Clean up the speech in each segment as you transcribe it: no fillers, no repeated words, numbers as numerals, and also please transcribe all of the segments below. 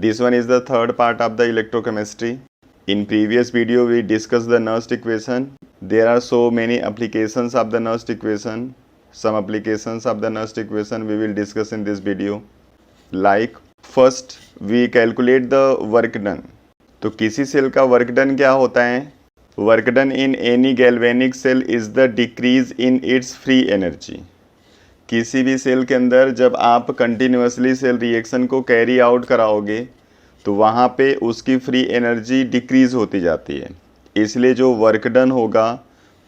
This one is the third part of the electrochemistry. In previous video we discussed the Nernst equation. There are so many applications of the Nernst equation. Some applications of the Nernst equation we will discuss in this video. Like first we calculate the work done. तो किसी cell का work done क्या होता है? Work done in any galvanic cell is the decrease in its free energy. किसी भी cell के अंदर जब आप कंटिन्यूसली सेल रिएक्शन को कैरी आउट कराओगे तो वहाँ पे उसकी फ्री एनर्जी डिक्रीज होती जाती है. इसलिए जो वर्क डन होगा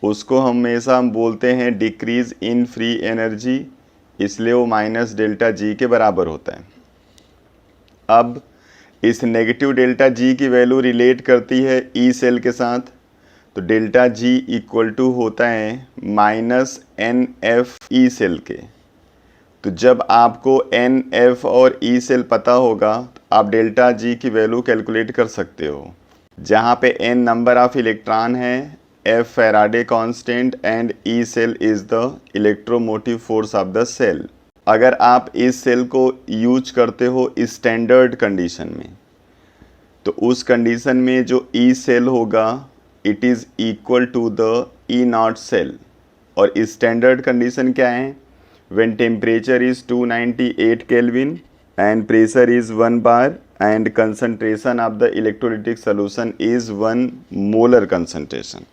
उसको हमेशा हम बोलते हैं डिक्रीज इन फ्री एनर्जी, इसलिए वो माइनस डेल्टा जी के बराबर होता है. अब इस नेगेटिव डेल्टा जी की वैल्यू रिलेट करती है ई सेल के साथ, तो डेल्टा जी इक्वल टू होता है minus N F E cell के. तो जब आपको एन एफ और ई सेल पता होगा तो आप डेल्टा जी की वैल्यू कैलकुलेट कर सकते हो, जहाँ पे एन नंबर ऑफ इलेक्ट्रॉन है, F Faraday constant and E cell is the electromotive force of the cell. अगर आप इस सेल को यूज करते हो स्टैंडर्ड कंडीशन में तो उस कंडीशन में जो ई सेल होगा it is equal to the E not cell. और स्टैंडर्ड कंडीशन क्या है? When temperature is 298 kelvin and pressure is 1 bar and concentration of the electrolytic solution is 1 molar concentration.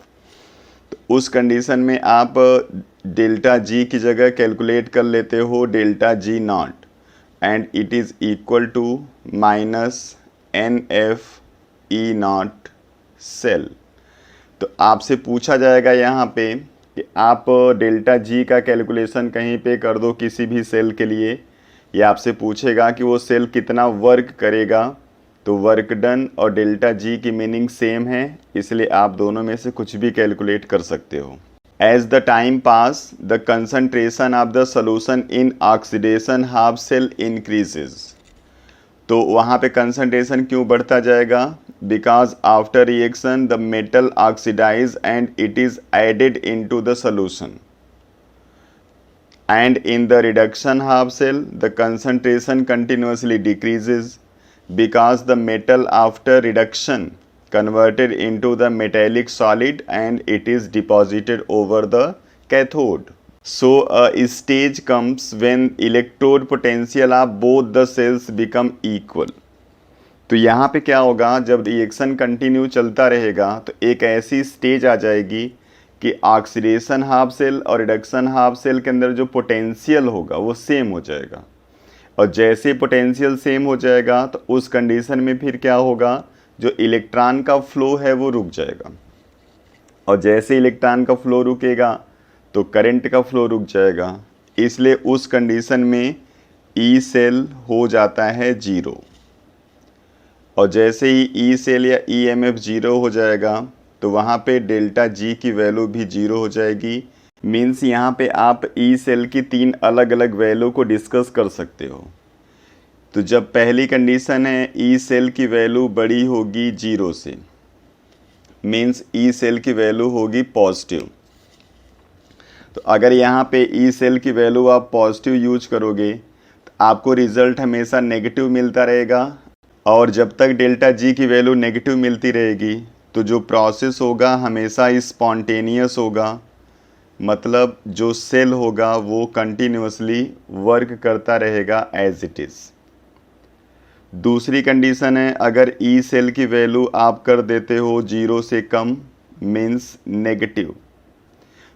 तो उस कंडीशन में आप डेल्टा जी की जगह कैलकुलेट कर लेते हो delta G not and it is equal to minus N F E not cell. तो आपसे पूछा जाएगा यहाँ पे कि आप डेल्टा जी का कैलकुलेशन कहीं पे कर दो किसी भी सेल के लिए, या आपसे पूछेगा कि वो सेल कितना वर्क करेगा, तो वर्क डन और डेल्टा जी की मीनिंग सेम है, इसलिए आप दोनों में से कुछ भी कैलकुलेट कर सकते हो. As the time pass the concentration of the solution in oxidation half cell increases. तो वहाँ पे कंसंट्रेशन क्यों बढ़ता जाएगा? Because after reaction the metal oxidize and it is added into the solution and in the reduction half cell the concentration continuously decreases because the metal after reduction converted into the metallic solid and it is deposited over the cathode. So a stage comes when electrode potential of both the cells become equal. तो यहाँ पे क्या होगा, जब reaction continue चलता रहेगा तो एक ऐसी स्टेज आ जाएगी कि ऑक्सीडेशन हाफ सेल और रिडक्शन हाफ सेल के अंदर जो पोटेंशियल होगा वो सेम हो जाएगा. और जैसे पोटेंशियल सेम हो जाएगा तो उस कंडीशन में फिर क्या होगा, जो इलेक्ट्रॉन का फ्लो है वो रुक जाएगा. और जैसे इलेक्ट्रॉन का फ्लो रुकेगा तो करंट का फ्लो रुक जाएगा. इसलिए उस कंडीशन में ई सेल हो जाता है जीरो. और जैसे ही ई सेल या ई एम एफ जीरो हो जाएगा तो वहाँ पे डेल्टा जी की वैल्यू भी जीरो हो जाएगी. मीन्स यहाँ पे आप ई सेल की 3 अलग अलग वैल्यू को डिस्कस कर सकते हो. तो जब पहली कंडीशन है ई सेल की वैल्यू बड़ी होगी जीरो से, मीन्स ई सेल की वैल्यू होगी पॉजिटिव. तो अगर यहाँ पे ई सेल की वैल्यू आप पॉजिटिव यूज करोगे तो आपको रिजल्ट हमेशा नेगेटिव मिलता रहेगा. और जब तक डेल्टा जी की वैल्यू नेगेटिव मिलती रहेगी तो जो प्रोसेस होगा हमेशा स्पॉन्टेनियस होगा. मतलब जो सेल होगा वो कंटिन्यूसली वर्क करता रहेगा एज इट इज़. दूसरी कंडीशन है अगर ई सेल की वैल्यू आप कर देते हो जीरो से कम, मीन्स नेगेटिव.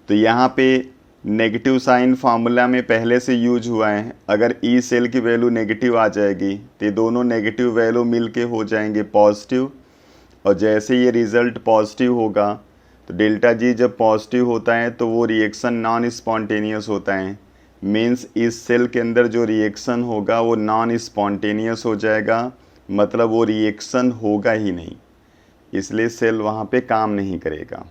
तो यहाँ पे नेगेटिव साइन फार्मूला में पहले से यूज हुआ है. अगर ई सेल की वैल्यू नेगेटिव आ जाएगी तो ये दोनों नेगेटिव वैल्यू मिल के हो जाएंगे पॉजिटिव. और जैसे ये रिज़ल्ट पॉजिटिव होगा तो डेल्टा जी जब पॉजिटिव होता है तो वो रिएक्शन नॉन स्पॉन्टेनियस होता है. मीन्स इस सेल के अंदर जो रिएक्शन होगा वो नॉन स्पॉन्टेनियस हो जाएगा, मतलब वो रिएक्शन होगा ही नहीं, इसलिए सेल वहाँ पे काम नहीं करेगा.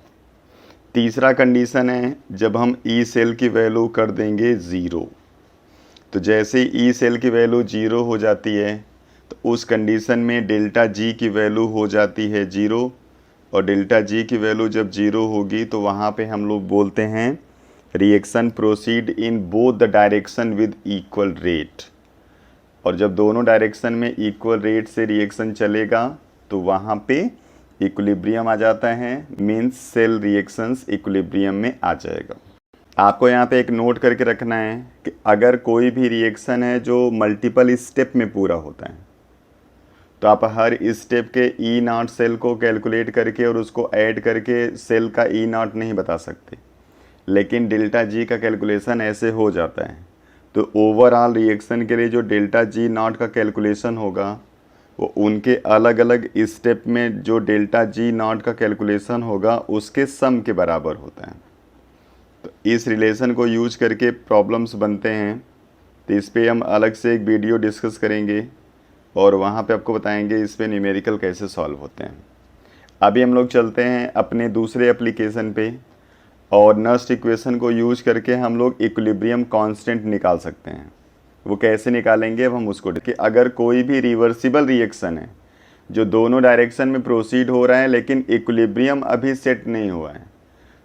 तीसरा कंडीशन है जब हम ई सेल की वैल्यू कर देंगे ज़ीरो. तो जैसे ई सेल की वैल्यू ज़ीरो हो जाती है तो उस कंडीशन में डेल्टा जी की वैल्यू हो जाती है ज़ीरो. और डेल्टा जी की वैल्यू जब ज़ीरो होगी तो वहाँ पे हम लोग बोलते हैं reaction proceed in both the direction with equal rate. और जब दोनों डायरेक्शन में इक्वल रेट से रिएक्शन चलेगा तो वहाँ पे इक्विलिब्रियम आ जाता है, मीन्स सेल रिएक्शंस इक्विलिब्रियम में आ जाएगा। आपको यहाँ पे एक नोट करके रखना है कि अगर कोई भी रिएक्शन है जो मल्टीपल स्टेप में पूरा होता है तो आप हर स्टेप के ई नॉट सेल को कैलकुलेट करके और उसको ऐड करके सेल का ई नॉट नहीं बता सकते, लेकिन डेल्टा जी का कैलकुलेशन ऐसे हो जाता है। तो ओवरऑल रिएक्शन के लिए जो डेल्टा जी नॉट का कैलकुलेशन होगा वो उनके अलग अलग स्टेप में जो डेल्टा जी नॉट का कैलकुलेशन होगा उसके सम के बराबर होता है। तो इस रिलेशन को यूज करके प्रॉब्लम्स बनते हैं, तो इस पर हम अलग से एक वीडियो डिस्कस करेंगे और वहाँ पे आपको बताएंगे इस पे न्यूमेरिकल कैसे सॉल्व होते हैं। अभी हम लोग चलते हैं अपने दूसरे एप्लीकेशन पे, और नस्ट इक्वेशन को यूज करके हम लोग इक्विलिब्रियम कांस्टेंट निकाल सकते हैं। वो कैसे निकालेंगे अब हम उसको कि अगर कोई भी रिवर्सिबल रिएक्शन है जो दोनों डायरेक्शन में प्रोसीड हो रहा है लेकिन इक्विलिब्रियम अभी सेट नहीं हुआ है,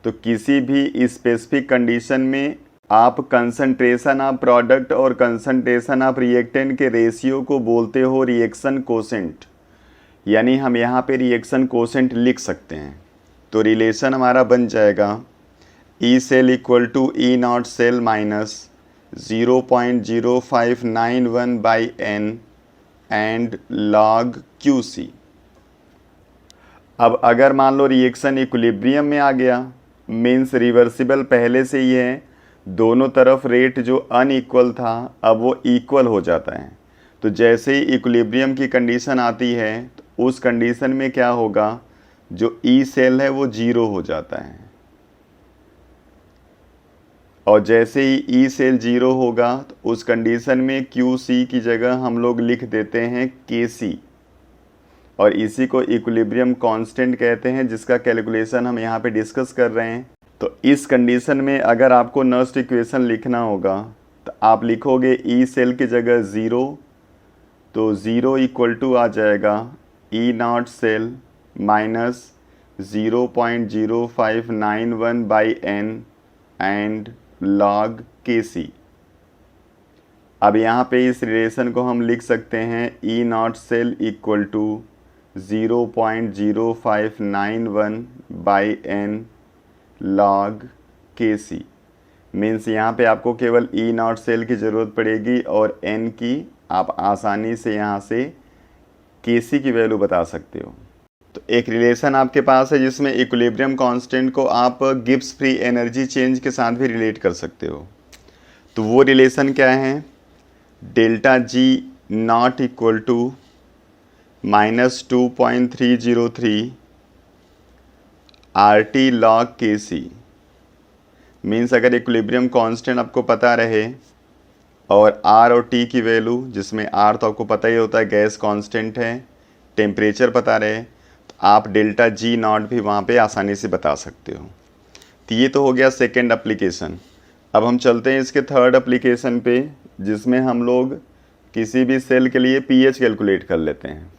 तो किसी भी स्पेसिफिक कंडीशन में आप कंसंट्रेशन ऑफ प्रोडक्ट और कंसंट्रेशन ऑफ रिएक्टेंट के रेशियो को बोलते हो रिएक्शन कोसेंट, यानी हम यहाँ पे रिएक्शन कोसेंट लिख सकते हैं। तो रिलेशन हमारा बन जाएगा E cell equal to E not cell minus 0.0591 by N and log Q C. अब अगर मान लो रिएक्शन इक्विलिब्रियम में आ गया, मीन्स रिवर्सिबल पहले से ही है, दोनों तरफ रेट जो अनइक्वल था अब वो इक्वल हो जाता है। तो जैसे ही इक्विलिब्रियम की कंडीशन आती है तो उस कंडीशन में क्या होगा, जो ई सेल है वो 0 हो जाता है, और जैसे ही ई सेल 0 होगा तो उस कंडीशन में क्यू सी की जगह हम लोग लिख देते हैं के सी, और इसी को इक्विलिब्रियम कांस्टेंट कहते हैं, जिसका कैलकुलेशन हम यहाँ पे डिस्कस कर रहे हैं। तो इस कंडीशन में अगर आपको नस्ट इक्वेशन लिखना होगा तो आप लिखोगे ई सेल की जगह 0, तो 0 इक्वल टू आ जाएगा E not cell minus 0.0591 by N and log K C. अब यहाँ पे इस रिलेशन को हम लिख सकते हैं E not cell equal to 0.0591 by n log K C. Means यहाँ पे आपको केवल ई नॉट सेल की ज़रूरत पड़ेगी और एन की आप आसानी से यहाँ से के सी की वैल्यू बता सकते हो। तो एक रिलेशन आपके पास है जिसमें इक्विलिब्रियम कांस्टेंट को आप गिब्स फ्री एनर्जी चेंज के साथ भी रिलेट कर सकते हो। तो वो रिलेशन क्या है, delta G not equal to -2.303 R T log K C. Means अगर इक्विलिब्रियम कांस्टेंट आपको पता रहे और आर और टी की वैल्यू, जिसमें आर तो आपको पता ही होता है गैस कांस्टेंट है, टेम्परेचर पता रहे, तो आप डेल्टा जी नॉट भी वहाँ पे आसानी से बता सकते हो। तो ये तो हो गया सेकेंड एप्लीकेशन। अब हम चलते हैं इसके थर्ड एप्लीकेशन पे, जिसमें हम लोग किसी भी सेल के लिए पीएच कैलकुलेट कर लेते हैं।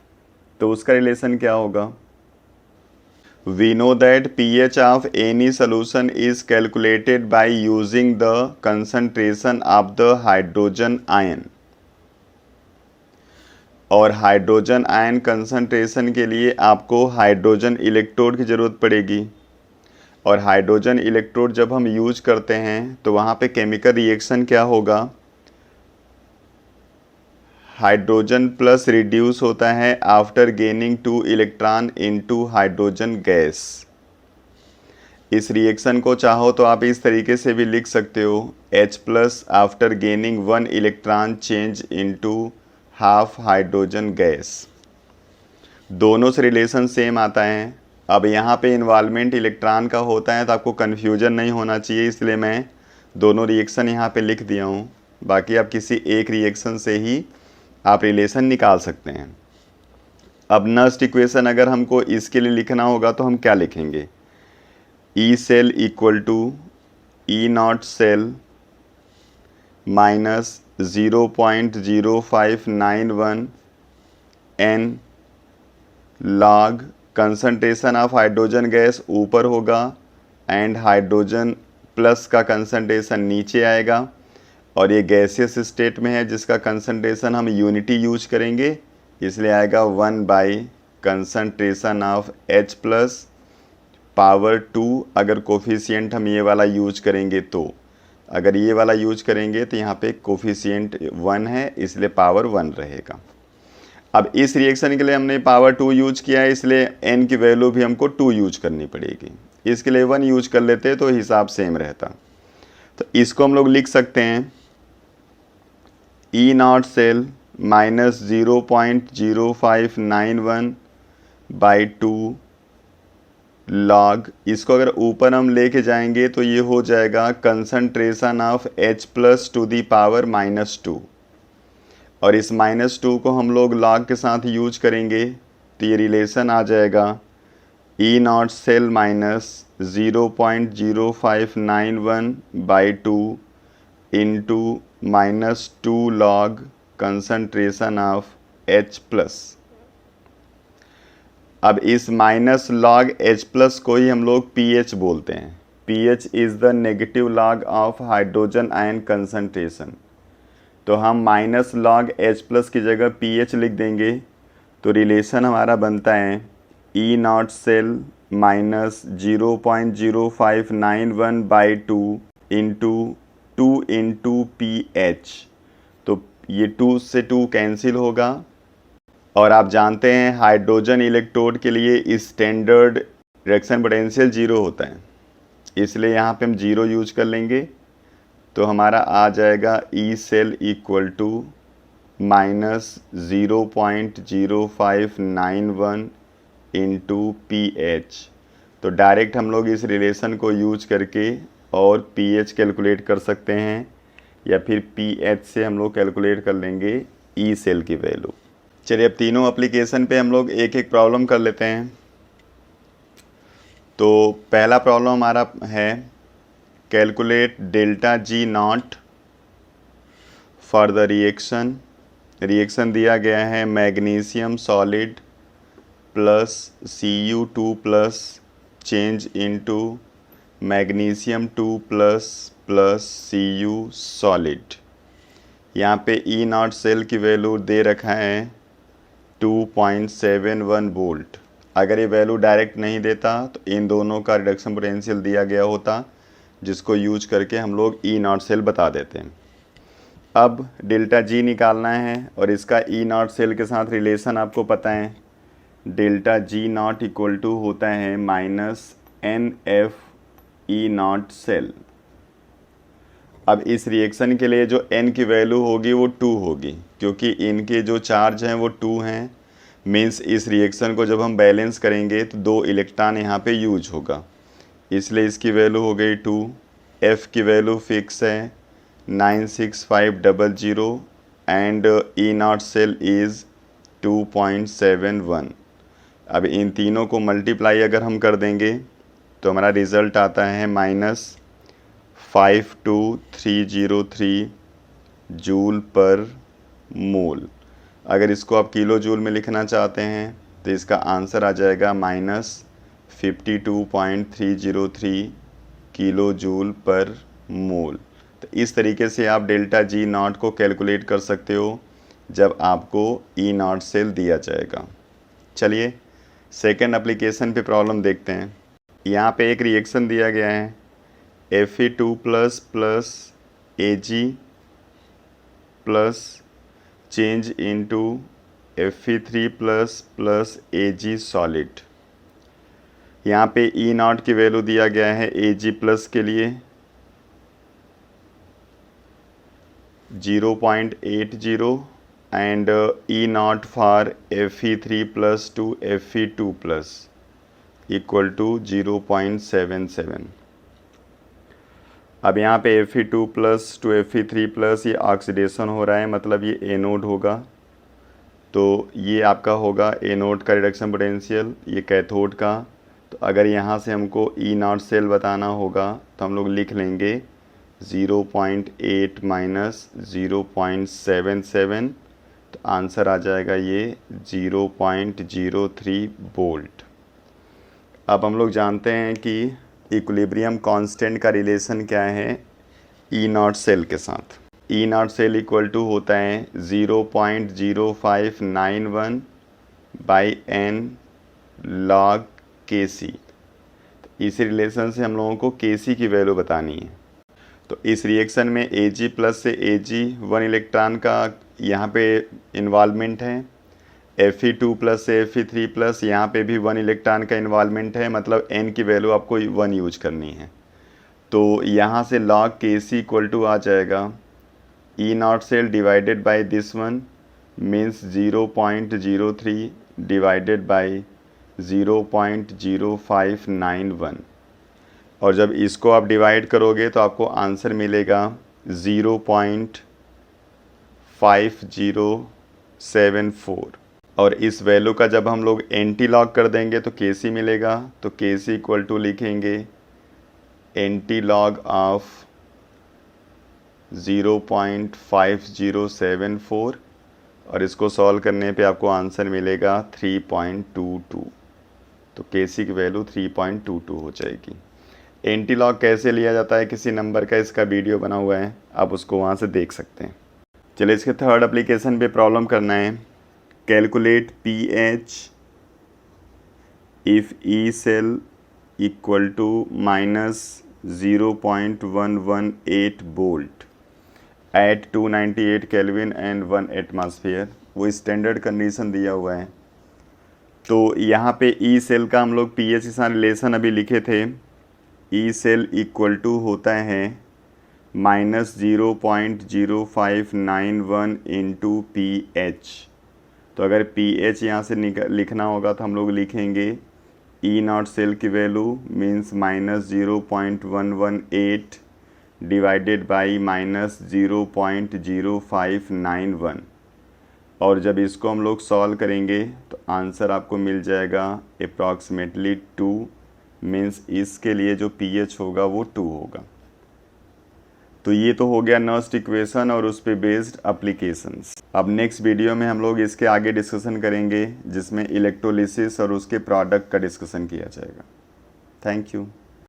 तो उसका रिलेशन क्या होगा, we know that pH of any solution is calculated by using the concentration of the hydrogen ion, और हाइड्रोजन आयन कंसंट्रेशन के लिए आपको हाइड्रोजन इलेक्ट्रोड की ज़रूरत पड़ेगी, और हाइड्रोजन इलेक्ट्रोड जब हम यूज करते हैं तो वहाँ पे केमिकल रिएक्शन क्या होगा, हाइड्रोजन प्लस रिड्यूस होता है after gaining 2 electron into hydrogen gas. इस रिएक्शन को चाहो तो आप इस तरीके से भी लिख सकते हो, H plus after gaining 1 electron change into half hydrogen gas. दोनों से रिलेशन सेम आता है। अब यहाँ पे इन्वॉल्वमेंट इलेक्ट्रॉन का होता है तो आपको कन्फ्यूजन नहीं होना चाहिए, इसलिए मैं दोनों रिएक्शन यहाँ पे लिख दिया हूँ। बाकी आप किसी एक रिएक्शन से ही आप रिलेशन निकाल सकते हैं। अब नस्ट इक्वेशन अगर हमको इसके लिए लिखना होगा तो हम क्या लिखेंगे, E cell equal to E not cell minus 0.0591 N log concentration of hydrogen gas ऊपर होगा एंड हाइड्रोजन प्लस का कंसंट्रेशन नीचे आएगा, और ये गैसियस स्टेट में है जिसका कंसंट्रेशन हम यूनिटी यूज करेंगे, इसलिए आएगा 1 by concentration of H plus power 2। अगर कोफिशिएंट हम ये वाला यूज करेंगे तो, अगर ये वाला यूज करेंगे तो यहाँ पे कोफिशिएंट 1 है, इसलिए पावर 1 रहेगा। अब इस रिएक्शन के लिए हमने पावर 2 यूज किया है, इसलिए n की वैल्यू भी हमको 2 यूज करनी पड़ेगी। इसके लिए 1 यूज कर लेते तो हिसाब सेम रहता। तो इसको हम लोग लिख सकते हैं E0 cell minus 0.0591 by 2 log, इसको अगर ऊपर हम लेके जाएंगे तो ये हो जाएगा concentration of H plus to the power -2, और इस -2 को हम लोग लॉग के साथ यूज करेंगे तो ये रिलेशन आ जाएगा E0 cell minus 0.0591 by 2 into -2 log concentration of H plus. अब इस माइनस लॉग H प्लस को ही हम लोग pH बोलते हैं। pH is the negative log of hydrogen ion concentration. तो हम माइनस लॉग H प्लस की जगह pH लिख देंगे तो रिलेशन हमारा बनता है E0 cell minus 0.0591 by 2 into 2 into pH। तो ये 2 से 2 कैंसिल होगा, और आप जानते हैं हाइड्रोजन इलेक्ट्रोड के लिए स्टैंडर्ड रिएक्शन पोटेंशियल 0 होता है, इसलिए यहाँ पे हम 0 यूज कर लेंगे। तो हमारा आ जाएगा E cell equal to minus 0.0591 into pH। तो डायरेक्ट हम लोग इस रिलेशन को यूज करके और pH कैलकुलेट कर सकते हैं, या फिर pH से हम लोग कैलकुलेट कर लेंगे ई सेल की वैल्यू। चलिए अब तीनों एप्लीकेशन पे हम लोग एक एक प्रॉब्लम कर लेते हैं। तो पहला प्रॉब्लम हमारा है calculate delta G not for the reaction दिया गया है magnesium solid plus Cu2 plus change into magnesium 2 plus Cu solid. यहाँ पे E0 सेल की वैल्यू दे रखा है 2.71 वोल्ट। अगर ये वैल्यू डायरेक्ट नहीं देता तो इन दोनों का रिडक्शन पोटेंशियल दिया गया होता, जिसको यूज करके हम लोग E0 सेल बता देते हैं। अब डेल्टा G निकालना है, और इसका E0 सेल के साथ रिलेशन आपको पता है, delta G not equal to होता है माइनस NF E0 सेल। अब इस रिएक्शन के लिए जो n की वैल्यू होगी वो 2 होगी, क्योंकि इनके जो चार्ज हैं वो 2 हैं। मीन्स इस रिएक्शन को जब हम बैलेंस करेंगे तो 2 इलेक्ट्रॉन यहाँ पे यूज होगा, इसलिए इसकी वैल्यू हो गई 2। F की वैल्यू फिक्स है 96500 एंड E0 सेल इज़ 2.71। अब इन तीनों को मल्टीप्लाई अगर हम कर देंगे तो हमारा रिज़ल्ट आता है -52303 जूल पर मोल। अगर इसको आप किलो जूल में लिखना चाहते हैं तो इसका आंसर आ जाएगा -52.303 किलो जूल पर मोल। तो इस तरीके से आप डेल्टा G नॉट को कैलकुलेट कर सकते हो जब आपको E0 सेल दिया जाएगा। चलिए सेकेंड एप्लीकेशन पे प्रॉब्लम देखते हैं। यहाँ पे एक रिएक्शन दिया गया है Fe2 plus Ag plus change into Fe3 plus Ag solid. यहाँ पे E0 की वैल्यू दिया गया है Ag प्लस के लिए 0.80 and E0 for Fe3 plus to Fe2 plus equal to 0.77। अब यहाँ पे Fe2 plus to Fe3 plus ये ऑक्सीडेशन हो रहा है, मतलब ये एनोड होगा। तो ये आपका होगा एनोड का रिडक्शन पोटेंशियल, ये कैथोड का। तो अगर यहाँ से हमको E0 सेल बताना होगा तो हम लोग लिख लेंगे 0.8 माइनस 0.77। तो आंसर आ जाएगा ये 0.03 वोल्ट। अब हम लोग जानते हैं कि इक्विलिब्रियम कांस्टेंट का रिलेशन क्या है E0 सेल के साथ। ई नॉट सेल इक्वल टू होता है 0.0591 बाई एन लॉग के सी। इस रिलेशन से हम लोगों को के सी की वैल्यू बतानी है। तो इस रिएक्शन में Ag प्लस से Ag 1 इलेक्ट्रॉन का यहाँ पे इन्वॉल्वमेंट है, Fe2 प्लस से Fe3 प्लस यहाँ पे भी 1 इलेक्ट्रॉन का इन्वॉल्वमेंट है, मतलब n की वैल्यू आपको 1 यूज करनी है। तो यहाँ से log Kc इक्वल टू आ जाएगा E not cell divided by this one means 0.03 divided by 0.0591, और जब इसको आप डिवाइड करोगे तो आपको आंसर मिलेगा 0.5074, और इस वैल्यू का जब हम लोग एंटी लॉग कर देंगे तो Kc मिलेगा। तो Kc इक्वल टू लिखेंगे एंटी लॉग ऑफ 0.5074, और इसको सॉल्व करने पे आपको आंसर मिलेगा 3.22। तो Kc की वैल्यू 3.22 हो जाएगी। एंटी लॉग कैसे लिया जाता है किसी नंबर का, इसका वीडियो बना हुआ है, आप उसको वहाँ से देख सकते हैं। चलिए इसके थर्ड एप्लीकेशन पे प्रॉब्लम करना है। Calculate pH if E cell equal to -0.118 volt at 298 kelvin and 1 atmosphere. वो स्टैंडर्ड कंडीशन दिया हुआ है। तो यहाँ पे ई सेल का हम लोग pH के साथ रिलेशन अभी लिखे थे। ई सेल इक्वल टू होता है -0.0591 इंटू pH। तो अगर pH यहाँ से लिखना होगा तो हम लोग लिखेंगे ई नॉट सेल की वैल्यू मीन्स -0.118 डिवाइडेड बाई -0.0591, और जब इसको हम लोग सॉल्व करेंगे तो आंसर आपको मिल जाएगा अप्रॉक्सीमेटली 2, मीन्स इसके लिए जो pH होगा वो 2 होगा। तो ये तो हो गया नर्स्ट इक्वेशन और उस पे बेस्ड एप्लीकेशंस। अब नेक्स्ट वीडियो में हम लोग इसके आगे डिस्कशन करेंगे जिसमें इलेक्ट्रोलिसिस और उसके प्रोडक्ट का डिस्कशन किया जाएगा। Thank you.